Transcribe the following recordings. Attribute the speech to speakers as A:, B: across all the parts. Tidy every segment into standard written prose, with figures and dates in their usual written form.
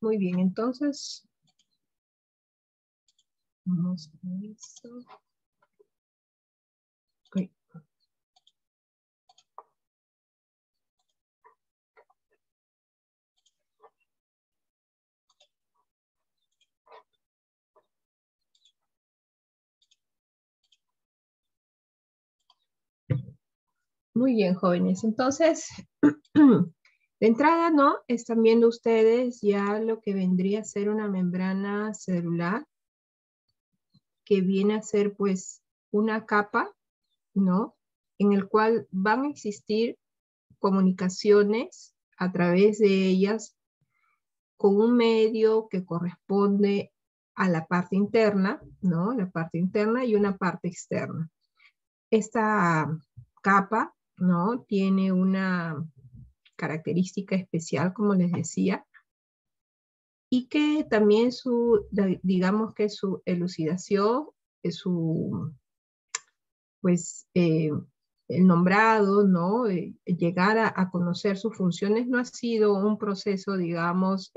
A: Muy bien, entonces, vamos a eso. Ok. Muy bien, jóvenes. Entonces, de entrada, ¿no? Están viendo ustedes ya lo que vendría a ser una membrana celular, que viene a ser, pues, una capa, ¿no? En el cual van a existir comunicaciones a través de ellas con un medio que corresponde a la parte interna, ¿no? La parte interna y una parte externa. Esta capa, ¿no? Tiene una característica especial, como les decía, y que también digamos que su elucidación, pues, el nombrado, ¿no? Llegar a conocer sus funciones no ha sido un proceso, digamos,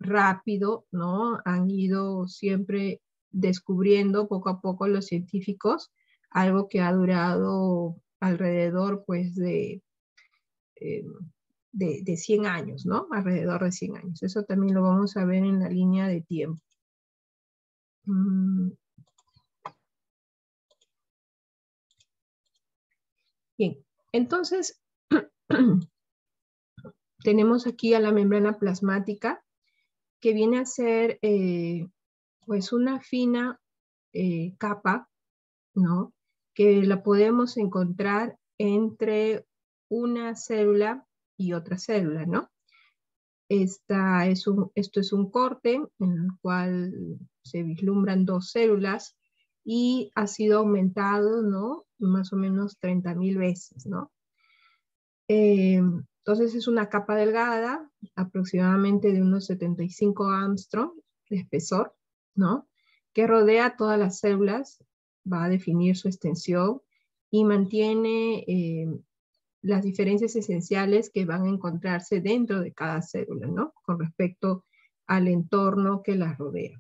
A: rápido, ¿no? Han ido siempre descubriendo poco a poco los científicos, algo que ha durado alrededor, pues, eh, de 100 años, ¿no? Alrededor de 100 años. Eso también lo vamos a ver en la línea de tiempo. Bien, entonces, tenemos aquí a la membrana plasmática, que viene a ser, pues, una fina capa, ¿no? Que la podemos encontrar entre una célula y otra célula, ¿no? Esto es un corte en el cual se vislumbran dos células y ha sido aumentado, ¿no? Más o menos 30.000 veces, ¿no? Entonces es una capa delgada, aproximadamente de unos 75 Armstrong de espesor, ¿no? Que rodea todas las células, va a definir su extensión y mantiene las diferencias esenciales que van a encontrarse dentro de cada célula, ¿no? Con respecto al entorno que las rodea.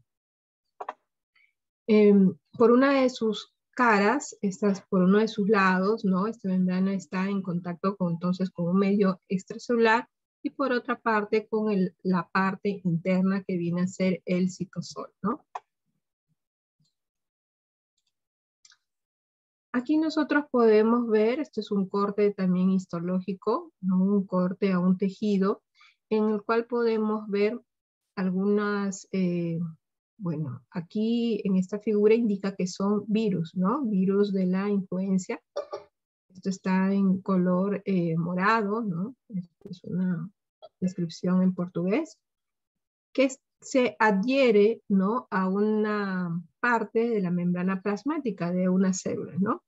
A: Por una de sus caras, por uno de sus lados, ¿no? Esta membrana está en contacto entonces con un medio extracelular y por otra parte con la parte interna que viene a ser el citosol, ¿no? Aquí nosotros podemos ver, esto es un corte también histológico, ¿no? Un corte a un tejido, en el cual podemos ver algunas, bueno, aquí en esta figura indica que son virus, ¿no? Virus de la influencia. Esto está en color morado, ¿no? Esto es una descripción en portugués, que se adhiere, ¿no? A una parte de la membrana plasmática de una célula, ¿no?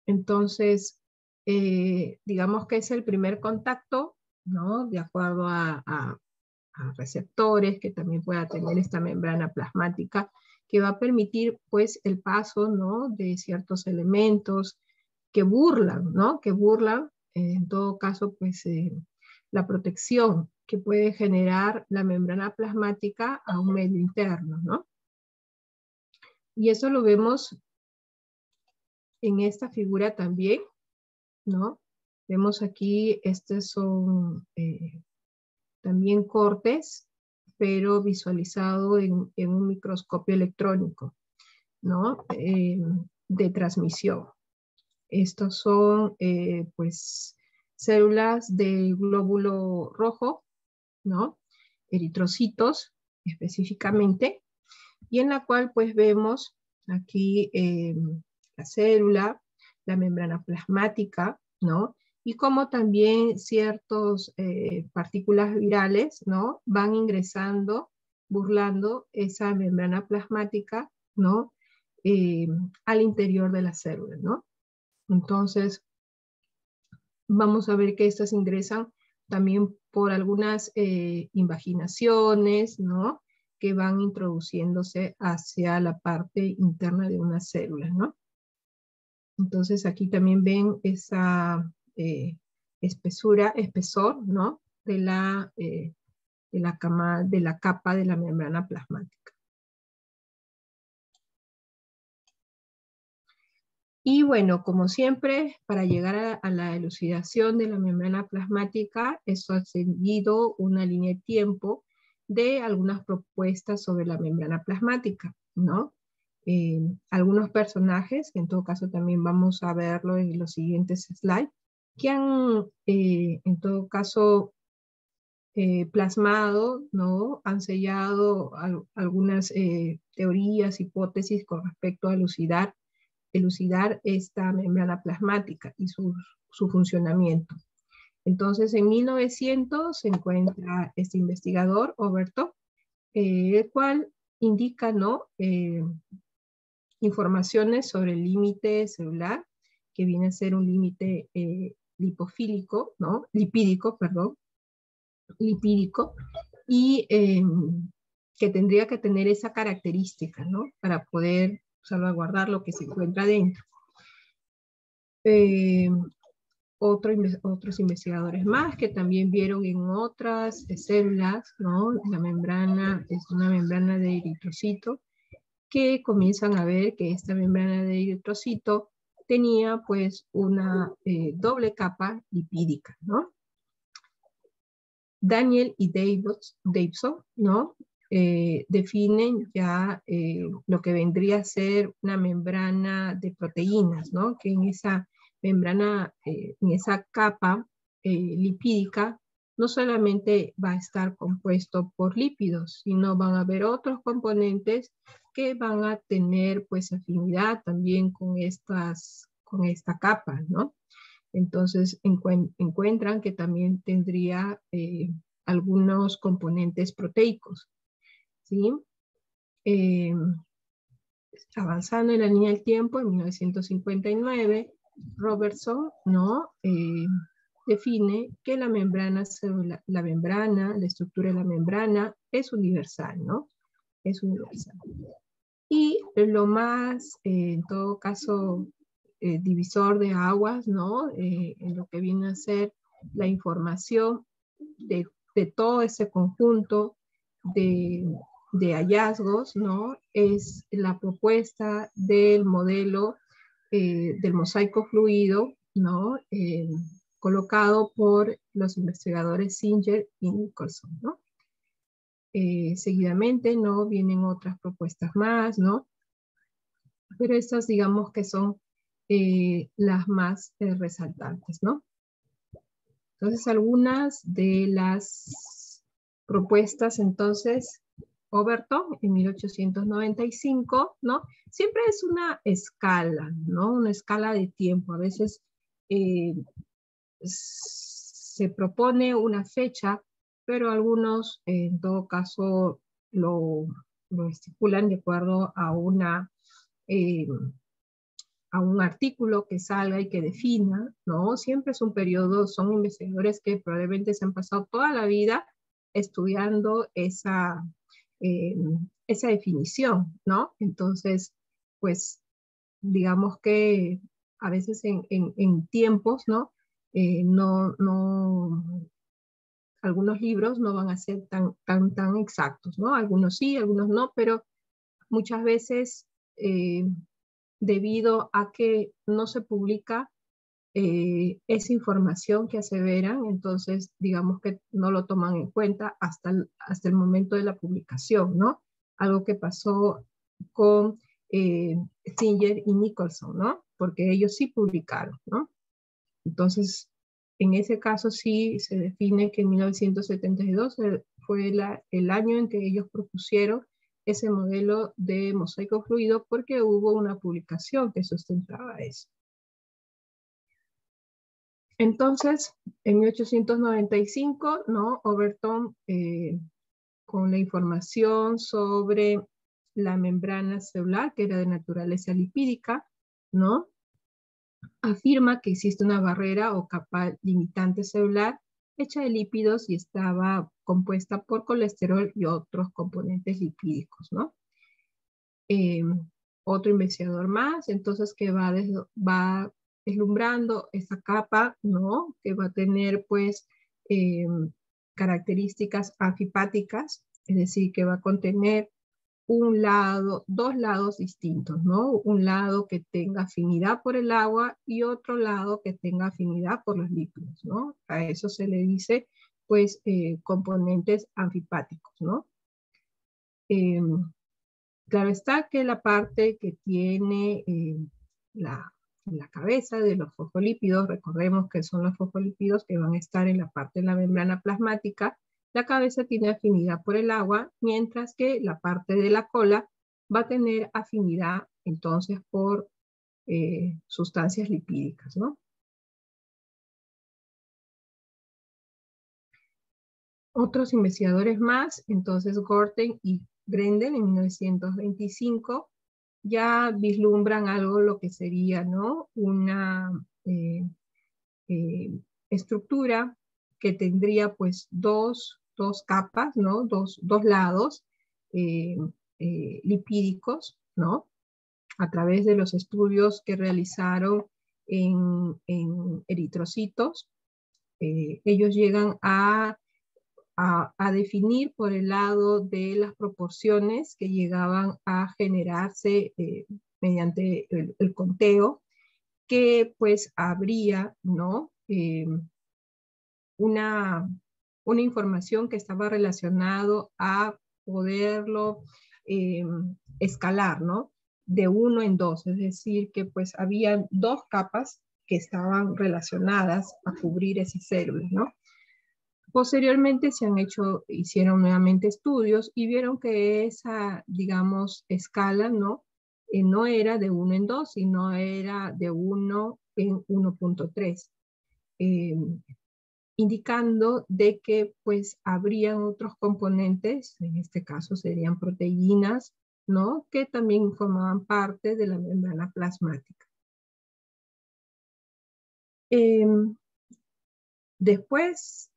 A: Entonces, digamos que es el primer contacto, ¿no? De acuerdo a receptores que también pueda tener esta membrana plasmática, que va a permitir, pues, el paso, ¿no? De ciertos elementos que burlan, ¿no? Que burlan, en todo caso, pues, la protección que puede generar la membrana plasmática a un medio interno, ¿no? Y eso lo vemos en esta figura también, ¿no? Vemos aquí, estos son también cortes, pero visualizado en un microscopio electrónico, ¿no? De transmisión. Estos son, pues, células del glóbulo rojo, ¿no? Eritrocitos, específicamente, y en la cual, pues, vemos aquí la célula, la membrana plasmática, ¿no? Y como también ciertas partículas virales, ¿no? Van ingresando, burlando esa membrana plasmática, ¿no? Al interior de la célula, ¿no? Entonces, vamos a ver que estas ingresan también por algunas invaginaciones, ¿no? Que van introduciéndose hacia la parte interna de una célula, ¿no? Entonces aquí también ven esa espesor, ¿no? De de la capa de la membrana plasmática. Y bueno, como siempre, para llegar a la elucidación de la membrana plasmática, eso ha seguido una línea de tiempo de algunas propuestas sobre la membrana plasmática, ¿no? Algunos personajes, que en todo caso también vamos a verlo en los siguientes slides, que han en todo caso plasmado, ¿no? Han sellado algunas teorías, hipótesis con respecto a elucidar esta membrana plasmática y su funcionamiento. Entonces, en 1900 se encuentra este investigador, Overton, el cual indica, ¿no? Informaciones sobre el límite celular, que viene a ser un límite lipofílico, ¿no? Lipídico, perdón, lipídico, y que tendría que tener esa característica, ¿no? Para poder salvaguardar lo que se encuentra dentro. Otros investigadores más que también vieron en otras células, ¿no? La membrana es una membrana de eritrocito, que comienzan a ver que esta membrana de eritrocito tenía pues una doble capa lipídica, ¿no? Daniel y Davidson, ¿no? Definen ya lo que vendría a ser una membrana de proteínas, ¿no? Que en esa membrana, en esa capa lipídica, no solamente va a estar compuesto por lípidos, sino van a haber otros componentes que van a tener pues afinidad también con esta capa, ¿no? Entonces encuentran que también tendría algunos componentes proteicos, ¿sí? Avanzando en la línea del tiempo, en 1959, Robertson, ¿no? Define que la membrana celular, la estructura de la membrana es universal, ¿no? Es universal. Y lo más, en todo caso, divisor de aguas, ¿no? En lo que viene a ser la información de todo ese conjunto de hallazgos, ¿no? Es la propuesta del modelo del mosaico fluido, ¿no? Colocado por los investigadores Singer y Nicholson, ¿no? Seguidamente, ¿no? Vienen otras propuestas más, ¿no? Pero estas digamos que son las más resaltantes, ¿no? Entonces, algunas de las propuestas, entonces, Overton en 1895, ¿no? Siempre es una escala, ¿no? Una escala de tiempo. A veces se propone una fecha, pero algunos, en todo caso, lo estipulan de acuerdo a a un artículo que salga y que defina, ¿no? Siempre es un periodo, son investigadores que probablemente se han pasado toda la vida estudiando esa definición, ¿no? Entonces, pues, digamos que a veces en tiempos, ¿no? Algunos libros no van a ser tan exactos, ¿no? Algunos sí, algunos no, pero muchas veces debido a que no se publica esa información que aseveran, entonces digamos que no lo toman en cuenta hasta el momento de la publicación, ¿no? Algo que pasó con Singer y Nicholson, ¿no? Porque ellos sí publicaron, ¿no? Entonces, en ese caso sí se define que en 1972 fue el año en que ellos propusieron ese modelo de mosaico fluido porque hubo una publicación que sustentaba eso. Entonces, en 1895, ¿no? Overton, con la información sobre la membrana celular, que era de naturaleza lipídica, ¿no? Afirma que existe una barrera o capa limitante celular hecha de lípidos y estaba compuesta por colesterol y otros componentes lipídicos, ¿no? Otro investigador más, entonces que va deslumbrando esa capa, ¿no? Que va a tener, pues, características anfipáticas, es decir, que va a contener dos lados distintos, ¿no? Un lado que tenga afinidad por el agua y otro lado que tenga afinidad por los lípidos, ¿no? A eso se le dice, pues, componentes anfipáticos, ¿no? Claro está que la parte que tiene la, la cabeza de los fosfolípidos, recordemos que son los fosfolípidos que van a estar en la parte de la membrana plasmática, la cabeza tiene afinidad por el agua, mientras que la parte de la cola va a tener afinidad entonces por sustancias lipídicas, ¿no? Otros investigadores más, entonces Gorten y Grendel en 1925, ya vislumbran algo lo que sería, ¿no? Una eh, estructura que tendría pues dos capas, ¿no? Dos lados eh, lipídicos, ¿no? A través de los estudios que realizaron en eritrocitos, ellos llegan a definir por el lado de las proporciones que llegaban a generarse mediante el conteo, que pues habría, ¿no? Una, una información que estaba relacionado a poderlo eh, escalar, ¿no? De uno en dos, es decir, que pues había dos capas que estaban relacionadas a cubrir esas células, ¿no? Posteriormente hicieron nuevamente estudios y vieron que esa, digamos, escala, ¿no? No era de 1 en 2, sino era de 1 en 1.3, indicando de que pues habrían otros componentes, en este caso serían proteínas, ¿no? Que también formaban parte de la membrana plasmática. Después,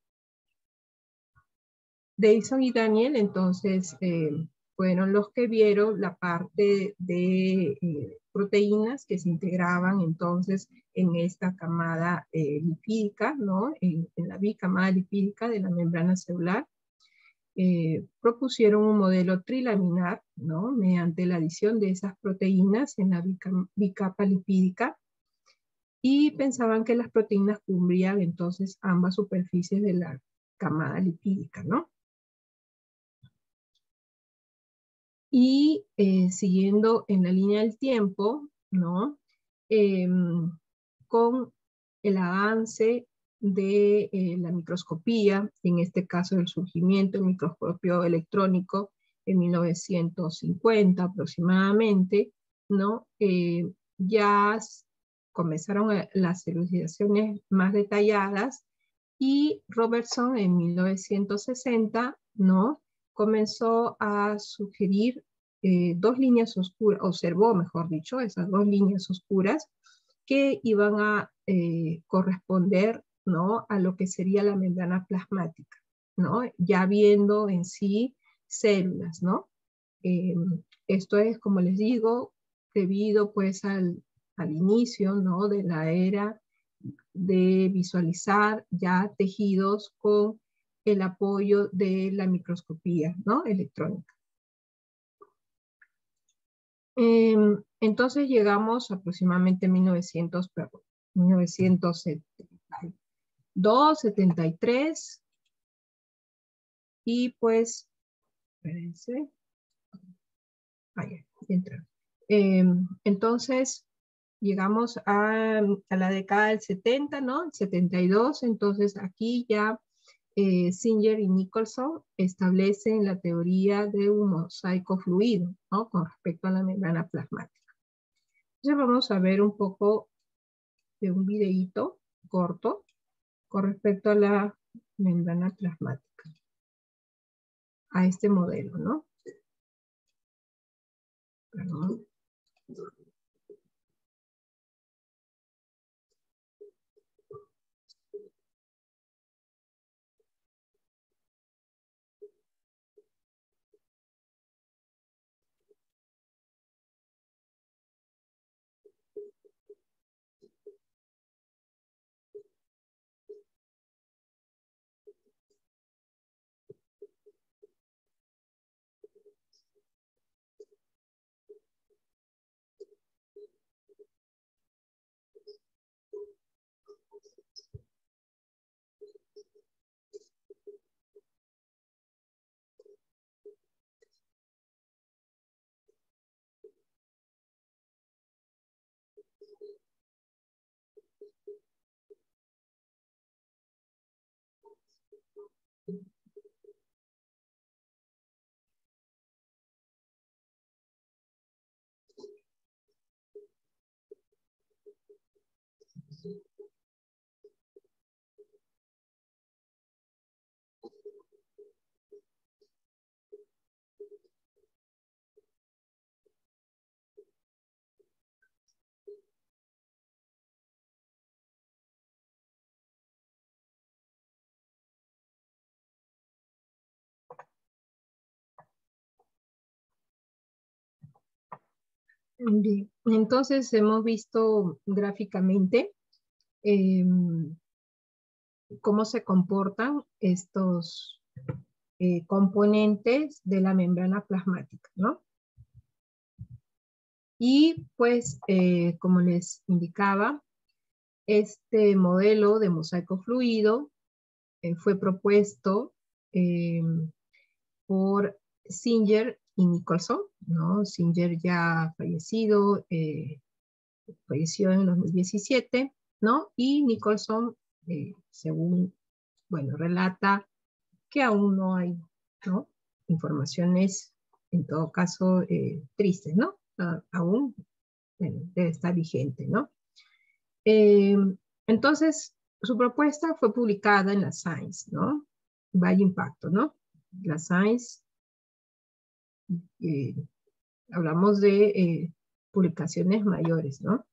A: Davison y Daniel, entonces, fueron los que vieron la parte de proteínas que se integraban entonces en esta camada lipídica, ¿no? En la bicamada lipídica de la membrana celular. Propusieron un modelo trilaminar, ¿no? Mediante la adición de esas proteínas en la bicapa lipídica, y pensaban que las proteínas cubrían entonces ambas superficies de la camada lipídica, ¿no? Y siguiendo en la línea del tiempo, ¿no? Con el avance de la microscopía, en este caso el surgimiento del microscopio electrónico en 1950 aproximadamente, ¿no? Ya comenzaron las elucidaciones más detalladas, y Robertson en 1960, ¿no? Comenzó a sugerir dos líneas oscuras, observó, mejor dicho, esas dos líneas oscuras que iban a corresponder, ¿no? A lo que sería la membrana plasmática, ¿no? Ya viendo en sí células, ¿no? Eh, Esto es, como les digo, debido pues al inicio, ¿no? De la era de visualizar ya tejidos con el apoyo de la microscopía, ¿no? Electrónica. Entonces llegamos aproximadamente a 1972, 73, y pues, espérense, ahí entra. Entonces, llegamos a la década del 70, ¿no? El 72, entonces aquí ya Singer y Nicholson establecen la teoría de un mosaico fluido, ¿no? Con respecto a la membrana plasmática. Entonces vamos a ver un poco de un videíto corto con respecto a la membrana plasmática, a este modelo, ¿no? Perdón. Bien, entonces hemos visto gráficamente cómo se comportan estos componentes de la membrana plasmática, ¿no? Y pues, como les indicaba, este modelo de mosaico fluido fue propuesto por Singer y Nicholson, ¿no? Singer ya fallecido, falleció en 2017, ¿no? Y Nicholson, según, bueno, relata que aún no hay, ¿no? Informaciones, en todo caso, tristes, ¿no? Aún, bueno, debe estar vigente, ¿no? Eh, entonces, su propuesta fue publicada en la Science, ¿no? Vaya impacto, ¿no? La Science, eh, hablamos de publicaciones mayores, ¿no?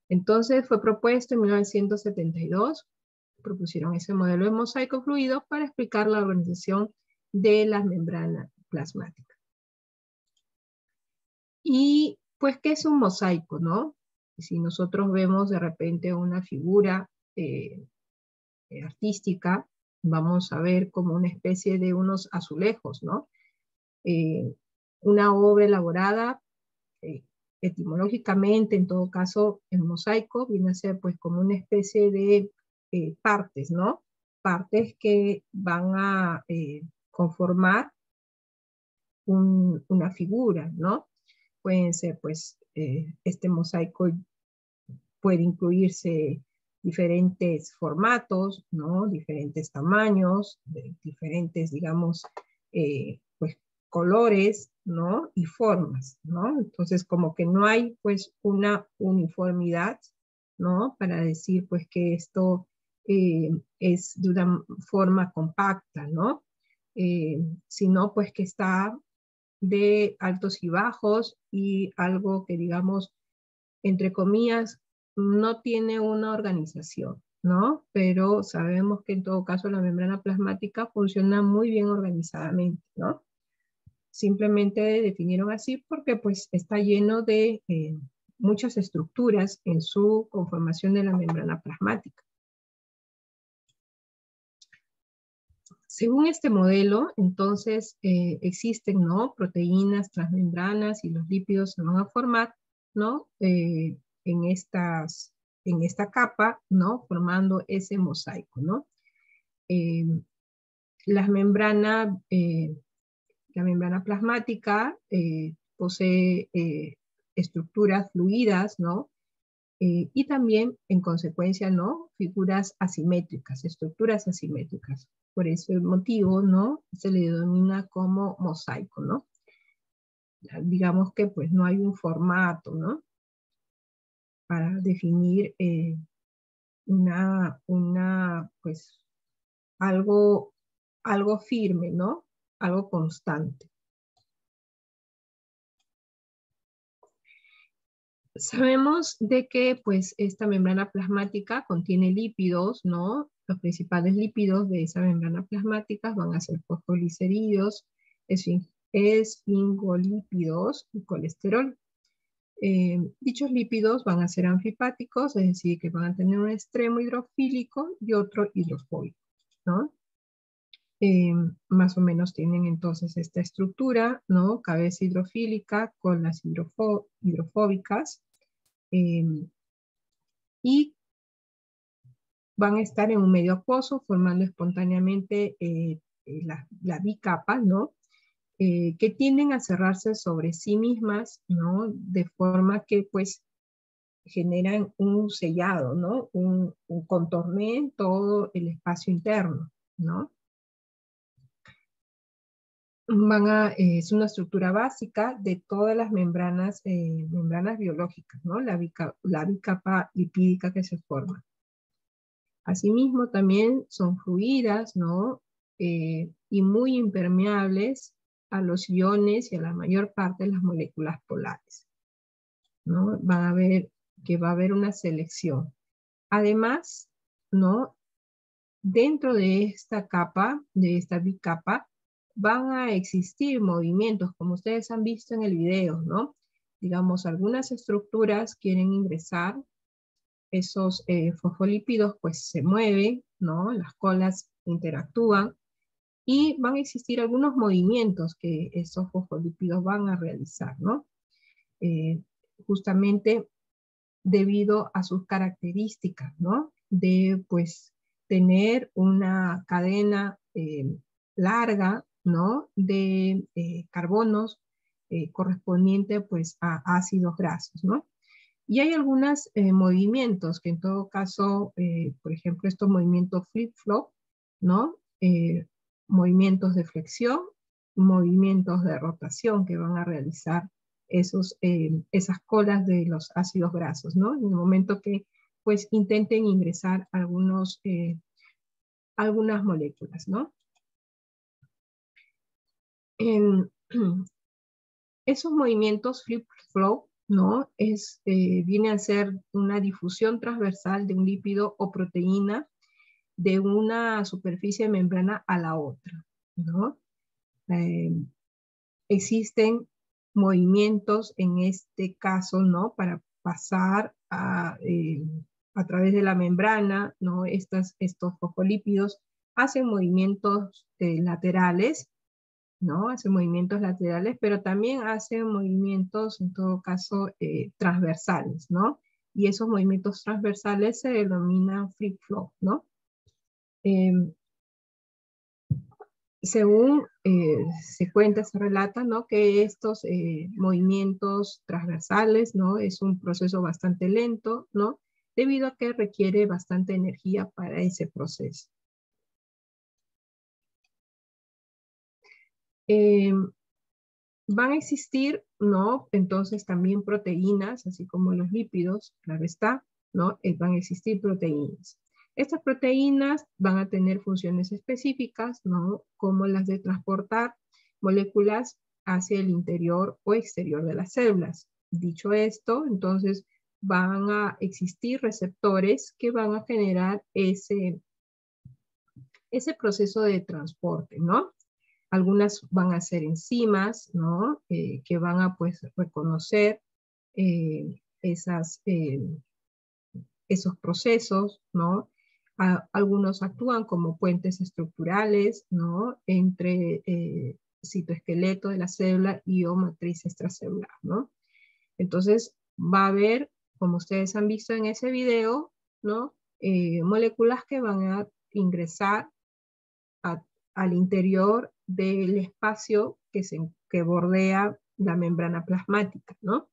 A: Entonces fue propuesto en 1972, propusieron ese modelo de mosaico fluido para explicar la organización de las membranas plasmáticas. Y pues, ¿qué es un mosaico, no? Si nosotros vemos de repente una figura artística, vamos a ver como una especie de unos azulejos, ¿no? Eh, una obra elaborada, etimológicamente, en todo caso, el mosaico viene a ser pues como una especie de partes, ¿no? Partes que van a conformar una figura, ¿no? Pueden ser pues, este mosaico puede incluirse diferentes formatos, ¿no? Diferentes tamaños, diferentes, digamos, pues colores, ¿no? Y formas, ¿no? Entonces, como que no hay, pues, una uniformidad, ¿no? Para decir, pues, que esto es de una forma compacta, ¿no? Sino, pues, que está de altos y bajos y algo que, digamos, entre comillas, no tiene una organización, ¿no? Pero sabemos que en todo caso la membrana plasmática funciona muy bien organizadamente, ¿no? Simplemente definieron así porque pues está lleno de muchas estructuras en su conformación de la membrana plasmática. Según este modelo, entonces existen, ¿no? Proteínas transmembranas y los lípidos se van a formar, ¿no? En esta capa, ¿no? Formando ese mosaico, ¿no? Eh, las membranas, la membrana plasmática posee estructuras fluidas, ¿no? Y también, en consecuencia, ¿no? Figuras asimétricas, estructuras asimétricas. Por ese motivo, ¿no? Se le denomina como mosaico, ¿no? Digamos que pues no hay un formato, ¿no? Para definir pues, algo firme, ¿no? Algo constante. Sabemos de que pues esta membrana plasmática contiene lípidos, ¿no? Los principales lípidos de esa membrana plasmática van a ser fosfoglicerídeos, esfingolípidos y colesterol. Dichos lípidos van a ser anfipáticos, es decir, que van a tener un extremo hidrofílico y otro hidrofóbico, ¿no? Más o menos tienen entonces esta estructura, ¿no? Cabeza hidrofílica con las hidrofóbicas, y van a estar en un medio acuoso formando espontáneamente la bicapa, ¿no? Que tienden a cerrarse sobre sí mismas, ¿no? De forma que pues generan un sellado, ¿no? Un contorneo en todo el espacio interno, ¿no? es una estructura básica de todas las membranas biológicas, ¿no? La bicapa lipídica que se forma. Asimismo, también son fluidas, ¿no? Y muy impermeables a los iones y a la mayor parte de las moléculas polares, ¿no? Van a ver que va a haber una selección. Además, ¿no? Dentro de esta capa, de esta bicapa, van a existir movimientos, como ustedes han visto en el video, ¿no? Digamos, algunas estructuras quieren ingresar, esos fosfolípidos pues se mueven, ¿no? Las colas interactúan y van a existir algunos movimientos que esos fosfolípidos van a realizar, ¿no? Justamente debido a sus características, ¿no? De, pues, tener una cadena larga, ¿no? De carbonos correspondiente, pues, a ácidos grasos, ¿no? Y hay algunos movimientos que en todo caso, por ejemplo, estos movimientos flip-flop, ¿no? Movimientos de flexión, movimientos de rotación que van a realizar esas colas de los ácidos grasos, ¿no? En el momento que pues intenten ingresar algunas moléculas, ¿no? En esos movimientos flip-flop, ¿no? Viene a ser una difusión transversal de un lípido o proteína de una superficie de membrana a la otra, ¿no? Existen movimientos en este caso, ¿no? Para pasar a través de la membrana, ¿no? Estos fosfolípidos hacen movimientos laterales, ¿no? Hacen movimientos laterales, pero también hacen movimientos, en todo caso, transversales, ¿no? Y esos movimientos transversales se denominan flip-flop, ¿no? Según se cuenta, se relata, ¿no? Que estos movimientos transversales, ¿no? Es un proceso bastante lento, ¿no? Debido a que requiere bastante energía para ese proceso. Van a existir, ¿no? Entonces también proteínas, así como los lípidos, claro está, ¿no? Van a existir proteínas. Estas proteínas van a tener funciones específicas, ¿no? Como las de transportar moléculas hacia el interior o exterior de las células. Dicho esto, entonces van a existir receptores que van a generar ese proceso de transporte, ¿no? Algunas van a ser enzimas, ¿no? Que van a, pues, reconocer esos procesos, ¿no? Algunos actúan como puentes estructurales, ¿no? Entre citoesqueleto de la célula y o matriz extracelular, ¿no? Entonces, va a haber, como ustedes han visto en ese video, ¿no? Moléculas que van a ingresar al interior del espacio que bordea la membrana plasmática, ¿no?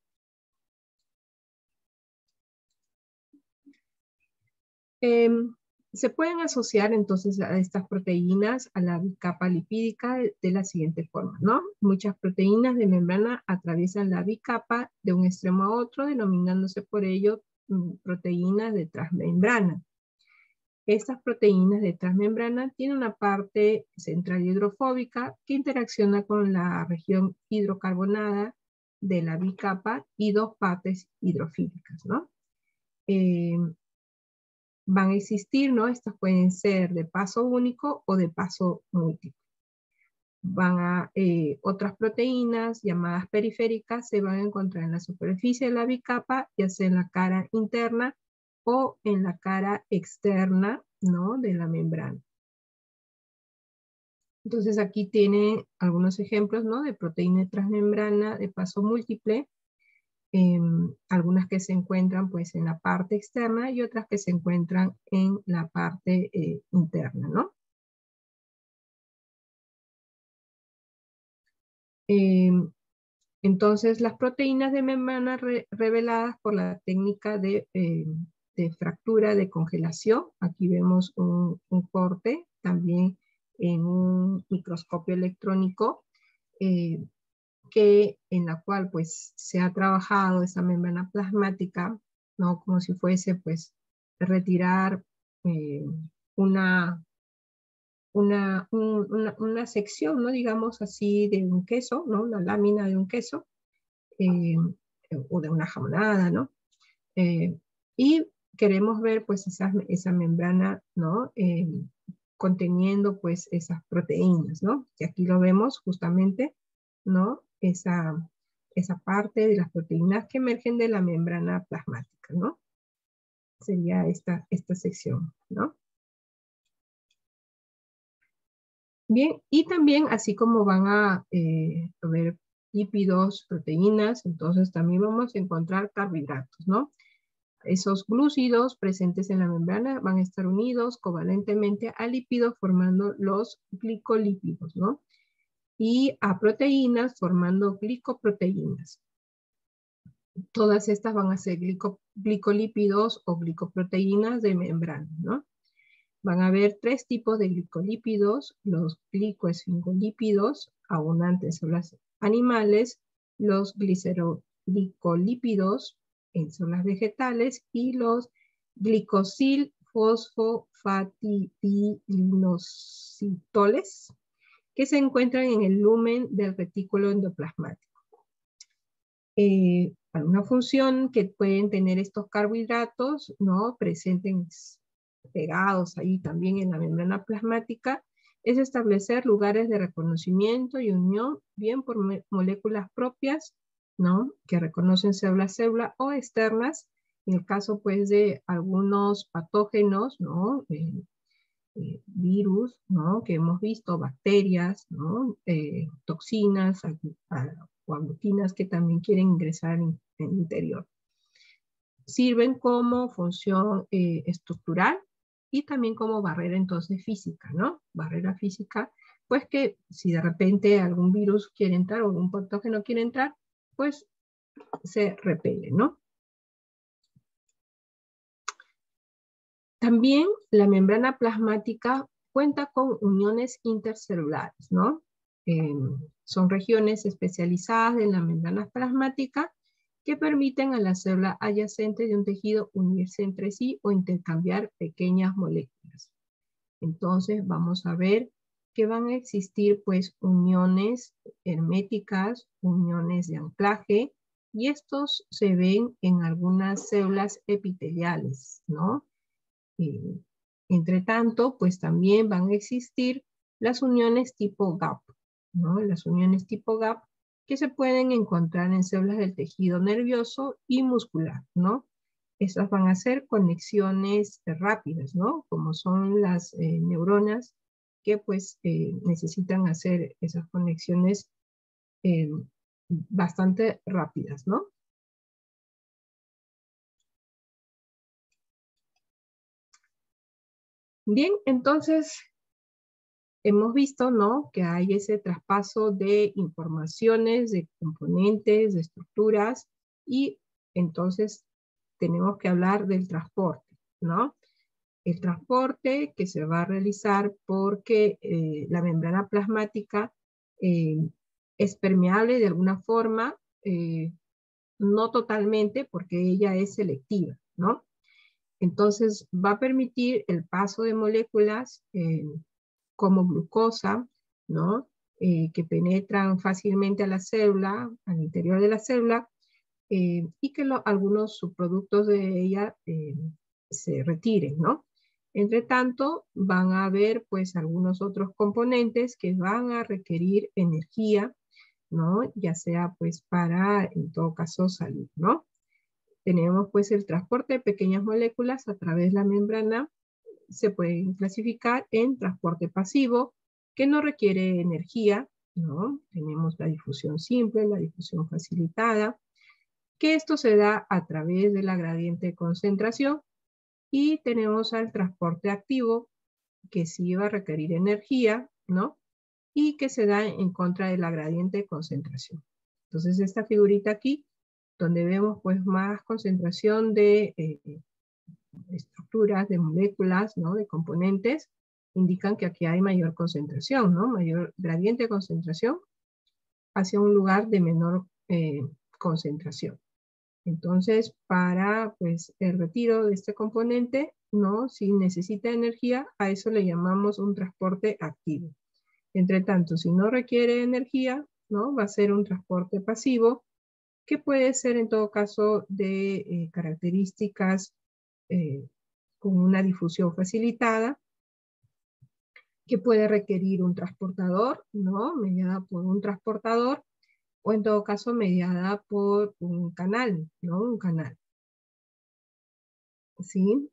A: Se pueden asociar entonces a estas proteínas a la bicapa lipídica de la siguiente forma, ¿no? Muchas proteínas de membrana atraviesan la bicapa de un extremo a otro, denominándose por ello proteínas de transmembrana. Estas proteínas de transmembrana tienen una parte central hidrofóbica que interacciona con la región hidrocarbonada de la bicapa y dos partes hidrofílicas, ¿no? Van a existir, ¿no? Estas pueden ser de paso único o de paso múltiple. Otras proteínas llamadas periféricas se van a encontrar en la superficie de la bicapa, ya sea en la cara interna o en la cara externa, ¿no? De la membrana. Entonces aquí tiene algunos ejemplos, ¿no? De proteína transmembrana de paso múltiple, algunas que se encuentran pues en la parte externa y otras que se encuentran en la parte interna, ¿no? Entonces las proteínas de membrana reveladas por la técnica de fractura de congelación, aquí vemos un corte también en un microscopio electrónico, que en la cual pues se ha trabajado esa membrana plasmática, ¿no? Como si fuese pues retirar una sección, ¿no? Digamos así, de un queso, ¿no? Una lámina de un queso, o de una jamonada, ¿no? Y queremos ver pues esa membrana, ¿no? Conteniendo pues esas proteínas, ¿no? Que aquí lo vemos justamente, ¿no? Esa parte de las proteínas que emergen de la membrana plasmática, ¿no? Sería esta sección, ¿no? Bien, y también así como van a ver lípidos, proteínas, entonces también vamos a encontrar carbohidratos, ¿no? Esos glúcidos presentes en la membrana van a estar unidos covalentemente a lípidos formando los glicolípidos, ¿no? Y a proteínas formando glicoproteínas. Todas estas van a ser glicolípidos o glicoproteínas de membrana, ¿no? Van a haber tres tipos de glicolípidos: los glicoesfingolípidos, abundantes en las animales, los glicolípidos en células vegetales, y los glicosil-fosfatidilinositoles, que se encuentran en el lumen del retículo endoplasmático. Alguna función que pueden tener estos carbohidratos, ¿no? Presentes, pegados ahí también en la membrana plasmática, es establecer lugares de reconocimiento y unión, bien por moléculas propias, ¿no? Que reconocen célula a célula, o externas, en el caso pues de algunos patógenos, ¿no? Virus, ¿no? Que hemos visto, bacterias, ¿no? Toxinas o aglutinas que también quieren ingresar en el interior. Sirven como función estructural y también como barrera entonces física, ¿no? Barrera física, pues que si de repente algún virus quiere entrar o algún patógeno quiere entrar, pues se repele, ¿no? También la membrana plasmática cuenta con uniones intercelulares, ¿no? Son regiones especializadas en la membrana plasmática que permiten a la célula adyacente de un tejido unirse entre sí o intercambiar pequeñas moléculas. Entonces vamos a ver que van a existir pues uniones herméticas, uniones de anclaje, y estos se ven en algunas células epiteliales, ¿no? Entre tanto, pues también van a existir las uniones tipo gap, ¿no? Las uniones tipo gap que se pueden encontrar en células del tejido nervioso y muscular, ¿no? Estas van a ser conexiones rápidas, ¿no? Como son las neuronas, que pues necesitan hacer esas conexiones eh, bastante rápidas, ¿no? Bien, entonces hemos visto, ¿no? Que hay ese traspaso de informaciones, de componentes, de estructuras, y entonces tenemos que hablar del transporte, ¿no? El transporte que se va a realizar porque la membrana plasmática eh, es permeable de alguna forma, no totalmente, porque ella es selectiva, ¿no? Entonces va a permitir el paso de moléculas como glucosa, ¿no? Que penetran fácilmente a la célula, al interior de la célula, y que algunos subproductos de ella se retiren, ¿no? Entre tanto, van a haber pues algunos otros componentes que van a requerir energía, ¿no? Ya sea pues para, en todo caso, salud, ¿no? Tenemos pues el transporte de pequeñas moléculas a través de la membrana. Se pueden clasificar en transporte pasivo, que no requiere energía, ¿no? Tenemos la difusión simple, la difusión facilitada, que esto se da a través de la gradiente de concentración, y tenemos al transporte activo, que sí va a requerir energía, ¿no? Y que se da en contra de la gradiente de concentración. Entonces esta figurita aquí, donde vemos pues más concentración de estructuras, de moléculas, ¿no? De componentes, indican que aquí hay mayor concentración, ¿no? Mayor gradiente de concentración. hacia un lugar de menor concentración. Entonces, para pues, el retiro de este componente, ¿no? Si necesita energía, a eso le llamamos un transporte activo. Entre tanto, si no requiere energía, ¿no? Va a ser un transporte pasivo, que puede ser en todo caso de características con una difusión facilitada, que puede requerir un transportador, ¿no? Mediada por un transportador, o en todo caso mediada por un canal, ¿no? Un canal, ¿sí?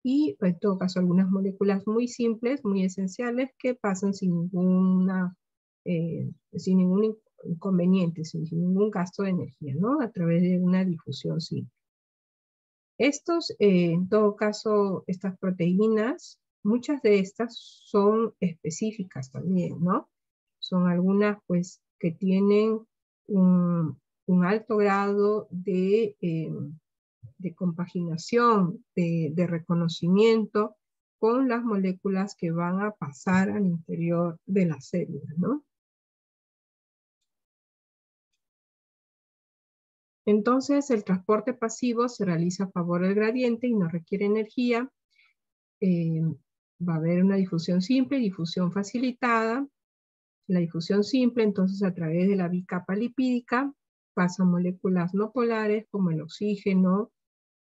A: Y en todo caso algunas moléculas muy simples, muy esenciales, que pasan sin ningún inconveniente, sin ningún gasto de energía, ¿no? A través de una difusión simple. En todo caso, estas proteínas, muchas de estas son específicas también, ¿no? Son algunas, pues, que tienen un alto grado de compaginación, de reconocimiento con las moléculas que van a pasar al interior de la célula, ¿no? Entonces, el transporte pasivo se realiza a favor del gradiente y no requiere energía. Va a haber una difusión simple y difusión facilitada. La difusión simple, entonces, a través de la bicapa lipídica, pasan moléculas no polares como el oxígeno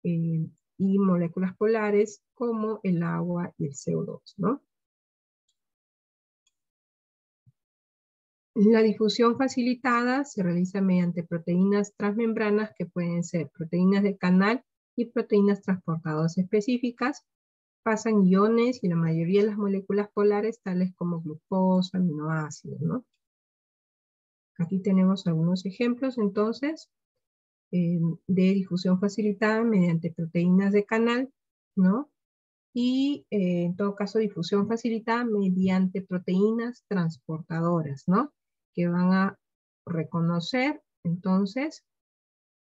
A: y moléculas polares como el agua y el CO2, ¿no? La difusión facilitada se realiza mediante proteínas transmembranas que pueden ser proteínas de canal y proteínas transportadoras específicas. Pasan iones y la mayoría de las moléculas polares, tales como glucosa, aminoácidos, ¿no? Aquí tenemos algunos ejemplos, entonces, de difusión facilitada mediante proteínas de canal, ¿no? Y, en todo caso, difusión facilitada mediante proteínas transportadoras, ¿no? Que van a reconocer, entonces,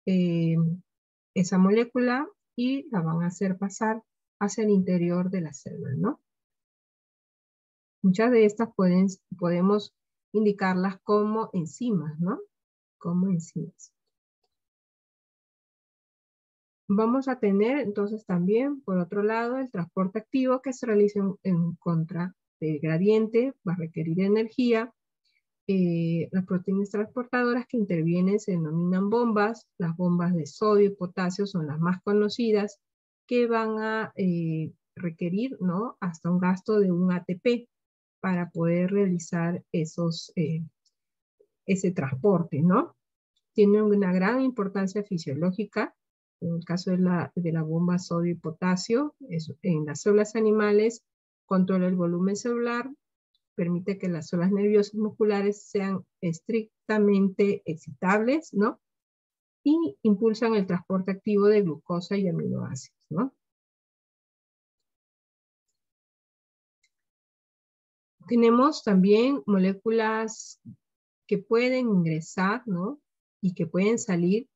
A: esa molécula y la van a hacer pasar hacia el interior de la célula, ¿no? Muchas de estas podemos indicarlas como enzimas, ¿no? Como enzimas. Vamos a tener entonces también, por otro lado, el transporte activo que se realiza en contra del gradiente, va a requerir energía. Las proteínas transportadoras que intervienen se denominan bombas. Las bombas de sodio y potasio son las más conocidas, que van a requerir, ¿no? Hasta un gasto de un ATP para poder realizar ese transporte, ¿no? Tiene una gran importancia fisiológica. En el caso de la bomba sodio y potasio, en las células animales, controla el volumen celular, permite que las células nerviosas musculares sean estrictamente excitables, ¿no? Y impulsan el transporte activo de glucosa y aminoácidos, ¿no? Tenemos también moléculas que pueden ingresar, ¿no? Y que pueden salir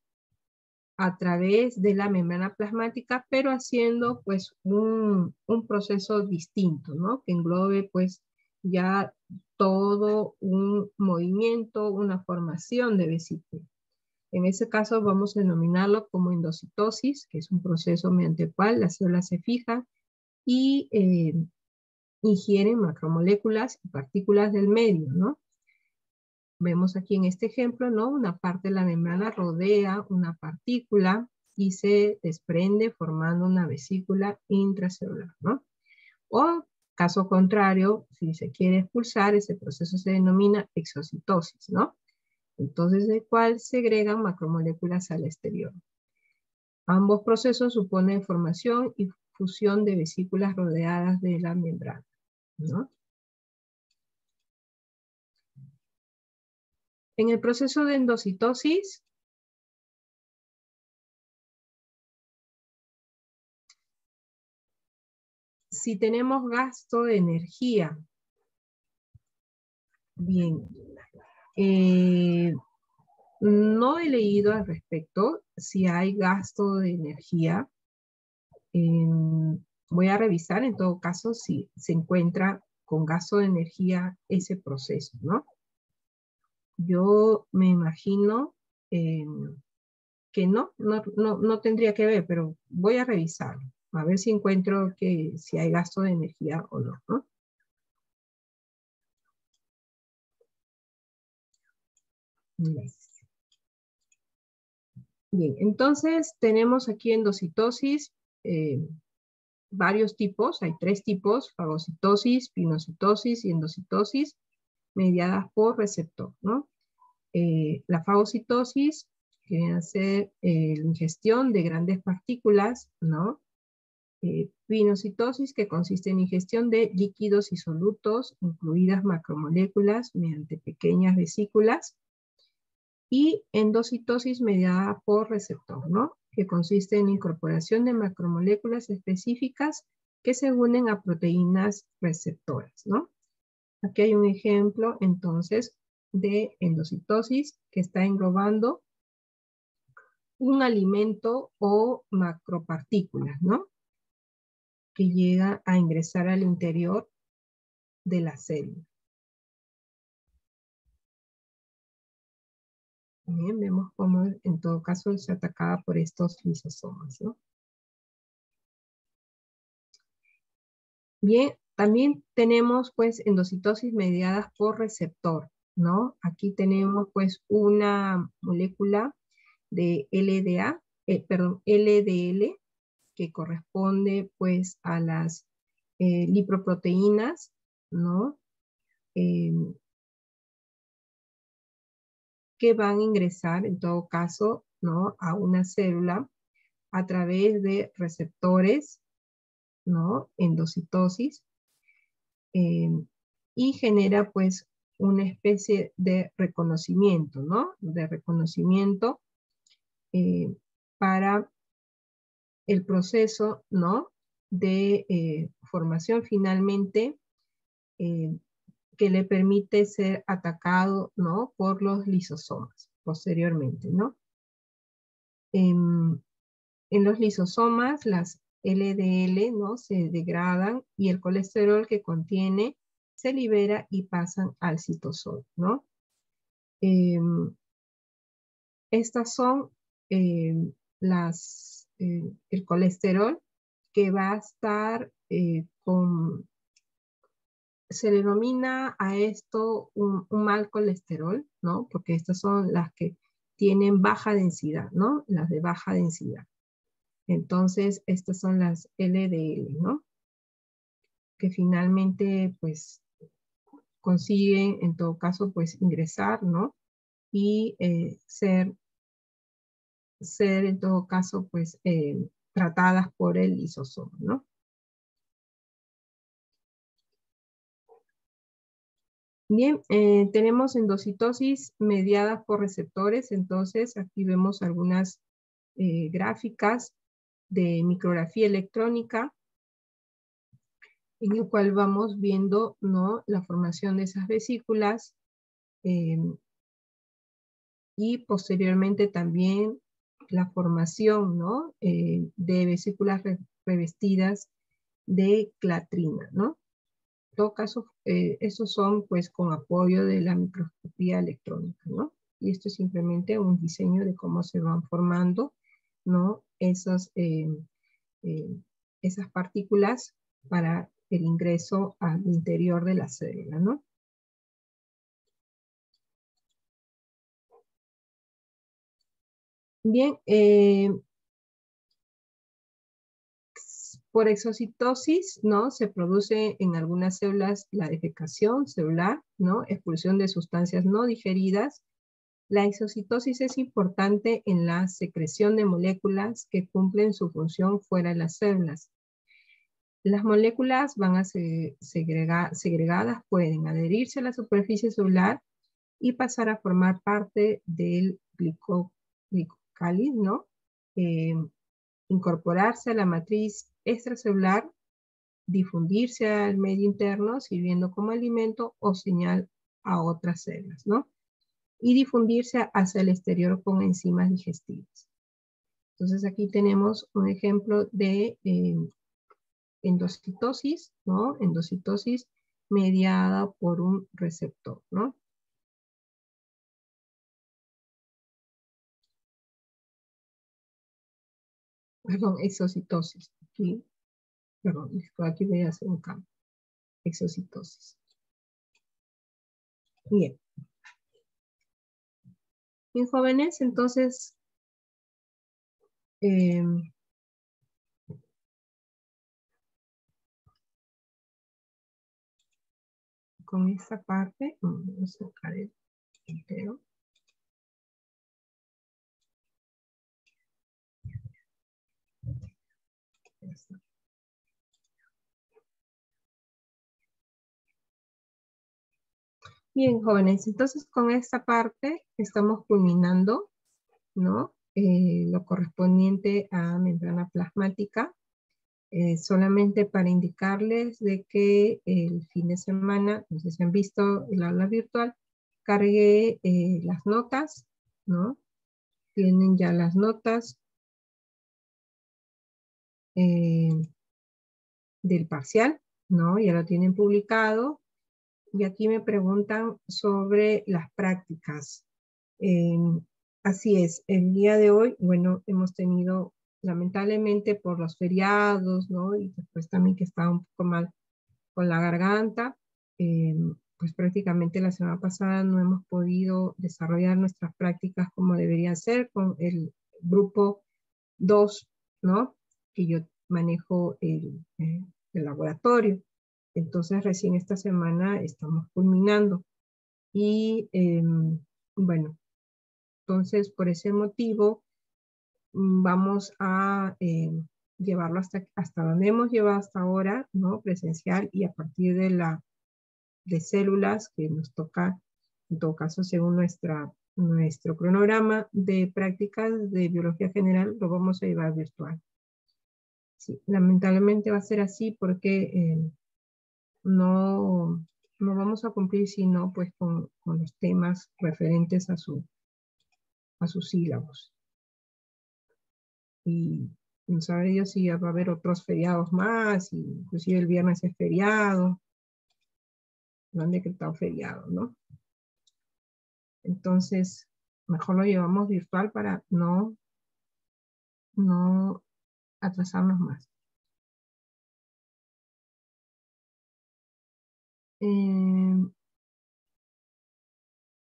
A: a través de la membrana plasmática, pero haciendo pues un proceso distinto, ¿no? Que englobe pues ya todo un movimiento, una formación de vesícula. En ese caso vamos a denominarlo como endocitosis, que es un proceso mediante el cual las células se fijan y ingieren macromoléculas y partículas del medio, ¿no? Vemos aquí en este ejemplo, ¿no? Una parte de la membrana rodea una partícula y se desprende formando una vesícula intracelular, ¿no? O, caso contrario, si se quiere expulsar, ese proceso se denomina exocitosis, ¿no? Entonces, de cual segregan macromoléculas al exterior. Ambos procesos suponen formación y fusión de vesículas rodeadas de la membrana, ¿no? En el proceso de endocitosis, si tenemos gasto de energía, bien, no he leído al respecto si hay gasto de energía. Voy a revisar en todo caso si se encuentra con gasto de energía ese proceso, ¿no? Yo me imagino que no tendría que ver, pero voy a revisarlo. A ver si encuentro que si hay gasto de energía o no, ¿no? Bien, entonces tenemos aquí endocitosis, varios tipos, hay 3 tipos: fagocitosis, pinocitosis y endocitosis, mediadas por receptor, ¿no? La fagocitosis, que viene a ser la ingestión de grandes partículas, ¿no? Pinocitosis, que consiste en ingestión de líquidos y solutos, incluidas macromoléculas, mediante pequeñas vesículas. Y endocitosis mediada por receptor, ¿no? Que consiste en incorporación de macromoléculas específicas que se unen a proteínas receptoras, ¿no? Aquí hay un ejemplo, entonces, de endocitosis que está englobando un alimento o macropartículas, ¿no? Que llega a ingresar al interior de la célula. Bien, vemos cómo en todo caso es atacada por estos lisosomas, ¿no? Bien, también tenemos pues endocitosis mediadas por receptor, ¿no? Aquí tenemos pues una molécula de LDL, que corresponde pues a las lipoproteínas, ¿no? Eh, que van a ingresar en todo caso, ¿no? A una célula a través de receptores, ¿no? Endocitosis, eh, y genera pues una especie de reconocimiento, ¿no? De reconocimiento eh, para el proceso, ¿no? De formación finalmente eh, que le permite ser atacado, ¿no? Por los lisosomas posteriormente, ¿no? En los lisosomas, las LDL, ¿no? Se degradan y el colesterol que contiene se libera y pasan al citosol, ¿no? Eh, Estas son el colesterol que va a estar se le denomina a esto un mal colesterol, ¿no? Porque estas son las que tienen baja densidad, ¿no? Las de baja densidad. Entonces, estas son las LDL, ¿no? Que finalmente, pues, consiguen, en todo caso, pues, ingresar, ¿no? Y ser, en todo caso, pues, tratadas por el lisosoma, ¿no? Bien, tenemos endocitosis mediadas por receptores, entonces aquí vemos algunas gráficas de micrografía electrónica, en el cual vamos viendo, ¿no? La formación de esas vesículas eh, y posteriormente también la formación, ¿no? De vesículas revestidas de clatrina, ¿no? En todo caso, estos son pues con apoyo de la microscopía electrónica, ¿no? Y esto es simplemente un diseño de cómo se van formando, ¿no? Eh, esas partículas para el ingreso al interior de la célula, ¿no? Bien, por exocitosis, ¿no? Se produce en algunas células la defecación celular, ¿no? Expulsión de sustancias no digeridas. La exocitosis es importante en la secreción de moléculas que cumplen su función fuera de las células. Las moléculas van a ser segregadas, pueden adherirse a la superficie celular y pasar a formar parte del glicocáliz, ¿no? Eh, Incorporarse a la matriz extracelular, difundirse al medio interno, sirviendo como alimento o señal a otras células, ¿no? Y difundirse hacia el exterior con enzimas digestivas. Entonces aquí tenemos un ejemplo de endocitosis, ¿no? Endocitosis mediada por un receptor, ¿no? Perdón, exocitosis. Aquí, perdón, aquí voy a hacer un cambio. Exocitosis. Bien. Bien, jóvenes, entonces, con esta parte, vamos a sacar el entero. Ya está. Bien, jóvenes, entonces con esta parte estamos culminando, ¿no? Lo correspondiente a membrana plasmática. Solamente para indicarles de que el fin de semana, no sé si han visto el aula virtual, cargué las notas, ¿no? Tienen ya las notas del parcial, ¿no? Ya lo tienen publicado. Y aquí me preguntan sobre las prácticas. Así es, el día de hoy, bueno, hemos tenido, lamentablemente por los feriados, ¿no? Y después también que estaba un poco mal con la garganta, pues prácticamente la semana pasada no hemos podido desarrollar nuestras prácticas como debería ser con el grupo 2, ¿no? Que yo manejo el laboratorio. Entonces recién esta semana estamos culminando. Y bueno, entonces por ese motivo vamos a llevarlo hasta donde hemos llevado hasta ahora, ¿no? Presencial, y a partir de células que nos toca, en todo caso, según nuestro cronograma de prácticas de biología general, lo vamos a llevar virtual. Sí, lamentablemente va a ser así porque no vamos a cumplir sino pues con los temas referentes a sus sílabos. Y no sabe Dios si va a haber otros feriados más, inclusive el viernes es feriado, lo han decretado feriado, ¿no? Entonces, mejor lo llevamos virtual para no atrasarnos más.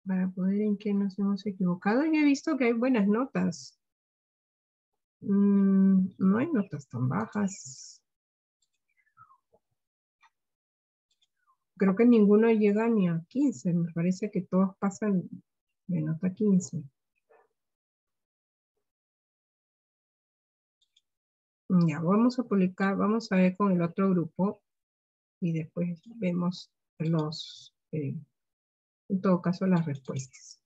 A: Para poder en qué nos hemos equivocado, yo he visto que hay buenas notas. No hay notas tan bajas. Creo que ninguno llega ni a 15. Me parece que todos pasan de nota 15. Ya, vamos a publicar, vamos a ver con el otro grupo y después vemos en todo caso, las respuestas.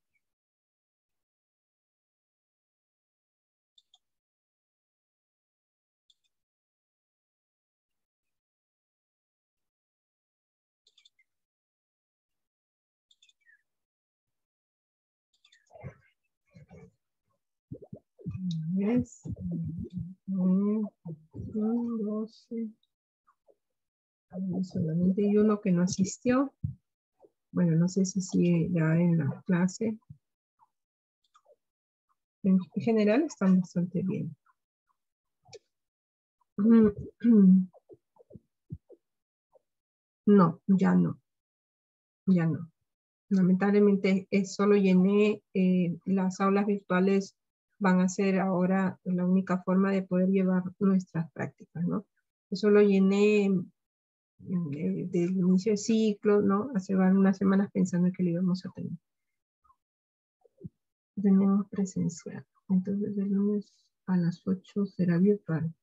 A: ¿Ves? 12. Solamente hay uno que no asistió. Bueno, no sé si sigue ya en la clase. En general están bastante bien. No, ya no. Ya no. Lamentablemente solo llené las aulas virtuales, van a ser ahora la única forma de poder llevar nuestras prácticas, ¿no? Eso lo llené del inicio del ciclo, ¿no? Hace unas semanas pensando que lo íbamos a tener. Tenemos presencial. Entonces el lunes a las 8 será virtual.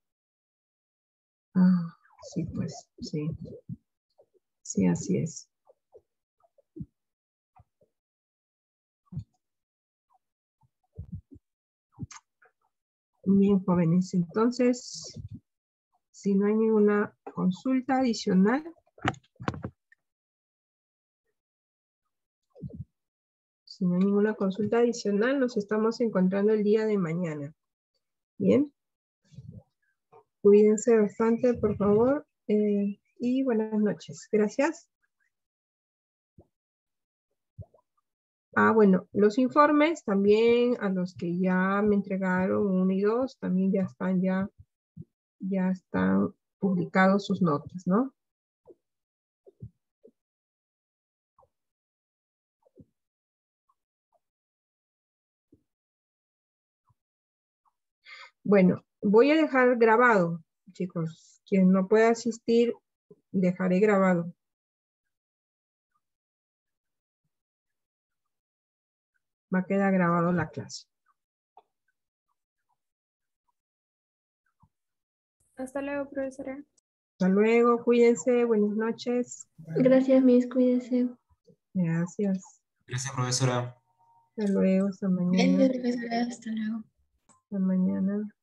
A: Ah, sí, pues, sí. Sí, así es. Bien, jóvenes. Entonces, si no hay ninguna consulta adicional, nos estamos encontrando el día de mañana. Bien. Cuídense bastante, por favor. Y buenas noches. Gracias. Bueno, los informes también a los que ya me entregaron 1 y 2, también ya están publicados sus notas, ¿no? Bueno, voy a dejar grabado, chicos. Quien no pueda asistir, dejaré grabado. Va a quedar grabado la clase.
B: Hasta luego, profesora.
A: Hasta luego, cuídense, buenas noches.
C: Gracias, Miss, cuídese.
A: Gracias.
D: Gracias, profesora.
A: Hasta luego, hasta mañana.
C: Gracias, profesora, hasta luego.
A: Hasta mañana.